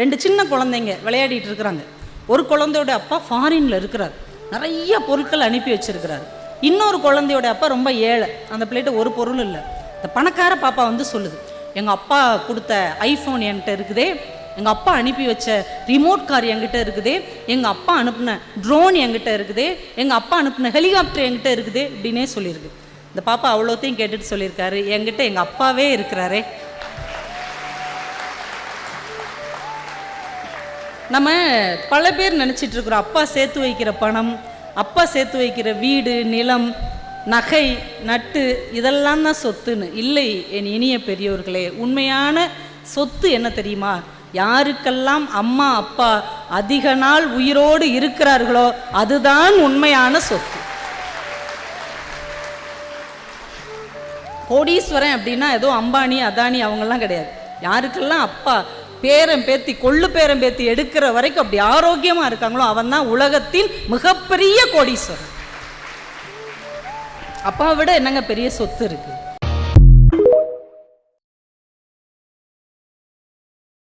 2 சின்ன குழந்தைங்க விளையாடிட்டு இருக்கிறாங்க. ஒரு குழந்தையோட அப்பா ஃபாரின்ல இருக்கிறார், நிறைய பொருட்கள் அனுப்பி வச்சிருக்கிறார். இன்னொரு குழந்தையோட அப்பா ரொம்ப ஏழை, அந்த பிள்ளைகிட்ட ஒரு பொருள் இல்லை. இந்த பணக்கார பாப்பா வந்து சொல்லுது, எங்கள் அப்பா கொடுத்த ஐஃபோன் என்கிட்ட இருக்குதே, எங்கள் அப்பா அனுப்பி வச்ச ரிமோட் கார் என்கிட்ட இருக்குதே, எங்கள் அப்பா அனுப்பின ட்ரோன் என்கிட்ட இருக்குதே, எங்கள் அப்பா அனுப்பின ஹெலிகாப்டர் என்கிட்ட இருக்குதே அப்படின்னே சொல்லியிருக்கு. இந்த பாப்பா அவ்வளோத்தையும் கேட்டுட்டு சொல்லியிருக்காரு, என்கிட்ட எங்கள் அப்பாவே இருக்கிறாரே. நம்ம பல பேர் நினச்சிட்டு இருக்கிறோம், அப்பா சேர்த்து வைக்கிற பணம், அப்பா சேர்த்து வைக்கிற வீடு, நிலம், நகை, நட்டு இதெல்லாம் தான் சொத்துன்னு. இல்லை என் இனிய பெரியோர்களே, உண்மையான சொத்து என்ன தெரியுமா? யாருக்கெல்லாம் அம்மா அப்பா அதிக நாள் உயிரோடு இருக்கிறார்களோ அதுதான் உண்மையான சொத்து. கோடீஸ்வரன் அப்படின்னா ஏதோ அம்பானி அதானி அவங்கெல்லாம் கிடையாது. யாருக்கெல்லாம் அப்பா பேரன் பேத்தி கொள்ளு பேரன் பேத்தி எடுக்கிற வரைக்கும் அப்படி ஆரோக்கியமா இருக்காங்களோ அவன் தான் உலகத்தின் மிகப்பெரிய கோடீஸ்வரன். அப்பாவை விட என்னங்க பெரிய சொத்து இருக்கு?